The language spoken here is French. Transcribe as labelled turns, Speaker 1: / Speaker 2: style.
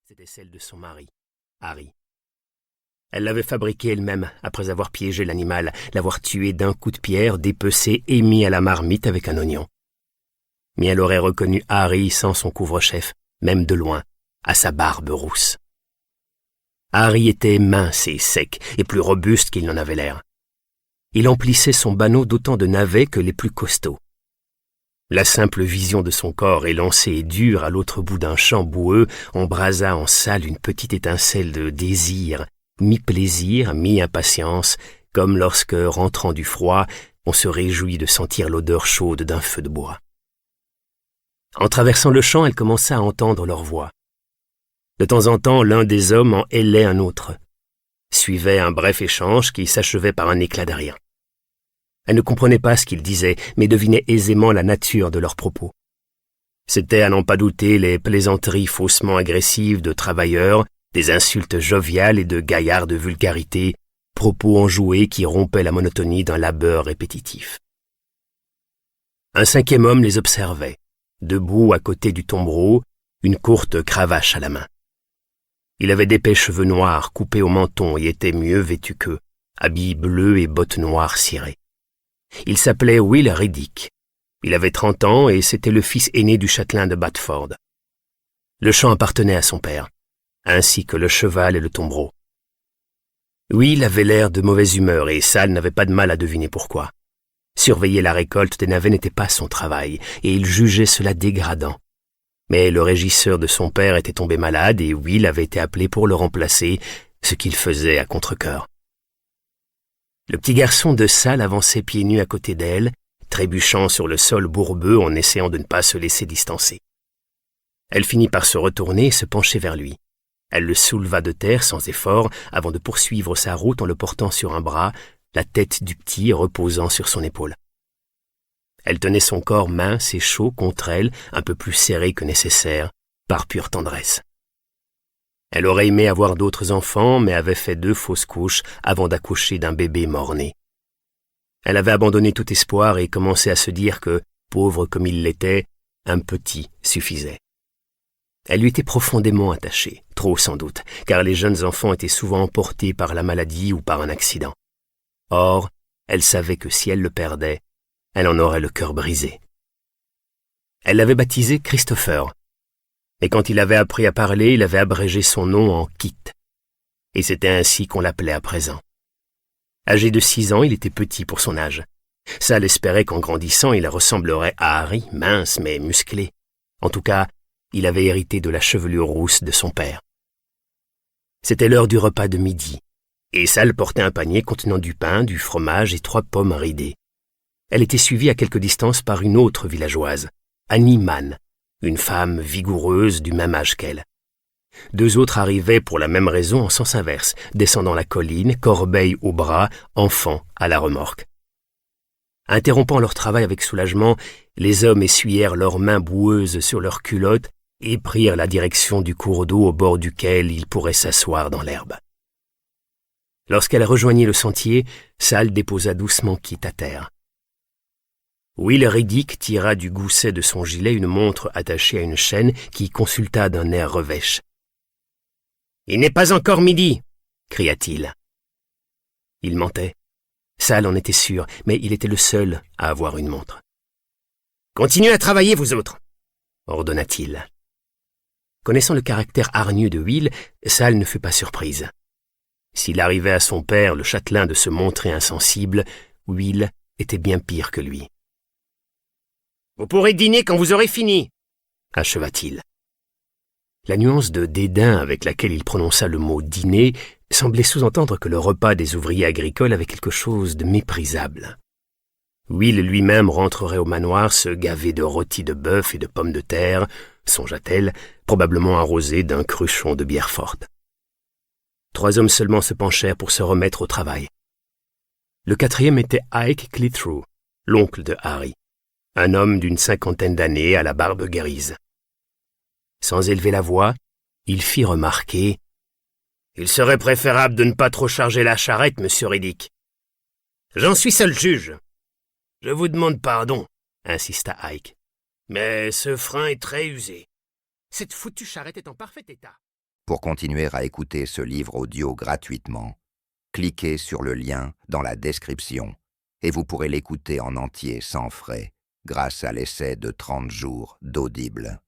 Speaker 1: C'était celle de son mari, Harry. Elle l'avait fabriquée elle-même après avoir piégé l'animal, l'avoir tué d'un coup de pierre, dépecé et mis à la marmite avec un oignon. Mais elle aurait reconnu Harry sans son couvre-chef, même de loin, à sa barbe rousse. Harry était mince et sec, et plus robuste qu'il n'en avait l'air. Il emplissait son banneau d'autant de navets que les plus costauds. La simple vision de son corps élancé et dur à l'autre bout d'un champ boueux embrasa en Sal une petite étincelle de désir, mi-plaisir, mi-impatience, comme lorsque, rentrant du froid, on se réjouit de sentir l'odeur chaude d'un feu de bois. En traversant le champ, elle commença à entendre leurs voix. De temps en temps, l'un des hommes en hélait un autre. Suivait un bref échange qui s'achevait par un éclat de rire. Elle ne comprenait pas ce qu'ils disaient, mais devinait aisément la nature de leurs propos. C'étaient, à n'en pas douter, les plaisanteries faussement agressives de travailleurs, des insultes joviales et de gaillardes vulgarités, propos enjoués qui rompaient la monotonie d'un labeur répétitif. Un cinquième homme les observait, debout à côté du tombereau, une courte cravache à la main. Il avait d'épais cheveux noirs coupés au menton et était mieux vêtu qu'eux, habits bleus et bottes noires cirées. Il s'appelait Will Riddick. Il avait 30 ans et c'était le fils aîné du châtelain de Batford. Le champ appartenait à son père, ainsi que le cheval et le tombereau. Will avait l'air de mauvaise humeur et Sal n'avait pas de mal à deviner pourquoi. Surveiller la récolte des navets n'était pas son travail et il jugeait cela dégradant. Mais le régisseur de son père était tombé malade et Will avait été appelé pour le remplacer, ce qu'il faisait à contre-cœur. Le petit garçon de Sal avançait pieds nus à côté d'elle, trébuchant sur le sol bourbeux en essayant de ne pas se laisser distancer. Elle finit par se retourner et se pencher vers lui. Elle le souleva de terre sans effort avant de poursuivre sa route en le portant sur un bras, la tête du petit reposant sur son épaule. Elle tenait son corps mince et chaud contre elle, un peu plus serré que nécessaire, par pure tendresse. Elle aurait aimé avoir d'autres enfants, mais avait fait 2 fausses couches avant d'accoucher d'un bébé mort-né. Elle avait abandonné tout espoir et commençait à se dire que, pauvre comme il l'était, un petit suffisait. Elle lui était profondément attachée, trop sans doute, car les jeunes enfants étaient souvent emportés par la maladie ou par un accident. Or, elle savait que si elle le perdait, elle en aurait le cœur brisé. Elle l'avait baptisé Christopher, et quand il avait appris à parler, il avait abrégé son nom en Kit, et c'était ainsi qu'on l'appelait à présent. Âgé de 6 ans, il était petit pour son âge. Sal espérait qu'en grandissant, il ressemblerait à Harry, mince mais musclé. En tout cas, il avait hérité de la chevelure rousse de son père. C'était l'heure du repas de midi, et Sal portait un panier contenant du pain, du fromage et 3 pommes ridées. Elle était suivie à quelque distance par une autre villageoise, Annie Mann, une femme vigoureuse du même âge qu'elle. 2 autres arrivaient pour la même raison en sens inverse, descendant la colline, corbeille au bras, enfants à la remorque. Interrompant leur travail avec soulagement, les hommes essuyèrent leurs mains boueuses sur leurs culottes et prirent la direction du cours d'eau au bord duquel ils pourraient s'asseoir dans l'herbe. Lorsqu'elle rejoignit le sentier, Sal déposa doucement Kit à terre. Will Riddick tira du gousset de son gilet une montre attachée à une chaîne qui consulta d'un air revêche. « Il n'est pas encore midi !» cria-t-il. Il mentait. Sal en était sûr, mais il était le seul à avoir une montre. « Continuez à travailler, vous autres !» ordonna-t-il. Connaissant le caractère hargneux de Will, Sal ne fut pas surprise. S'il arrivait à son père, le châtelain, de se montrer insensible, Will était bien pire que lui. « Vous pourrez dîner quand vous aurez fini !» acheva-t-il. La nuance de dédain avec laquelle il prononça le mot « dîner » semblait sous-entendre que le repas des ouvriers agricoles avait quelque chose de méprisable. Will lui-même rentrerait au manoir se gaver de rôtis de bœuf et de pommes de terre, songea-t-elle, probablement arrosé d'un cruchon de bière forte. 3 hommes seulement se penchèrent pour se remettre au travail. Le 4e était Ike Clitheroe, l'oncle de Harry, un homme d'une 50aine d'années à la barbe grise. Sans élever la voix, il fit remarquer « Il serait préférable de ne pas trop charger la charrette, monsieur Riddick. »« J'en suis seul juge. »« Je vous demande pardon, » insista Ike. « Mais ce frein est très usé. »« Cette foutue charrette est en parfait état. »
Speaker 2: Pour continuer à écouter ce livre audio gratuitement, cliquez sur le lien dans la description et vous pourrez l'écouter en entier sans frais grâce à l'essai de 30 jours d'Audible.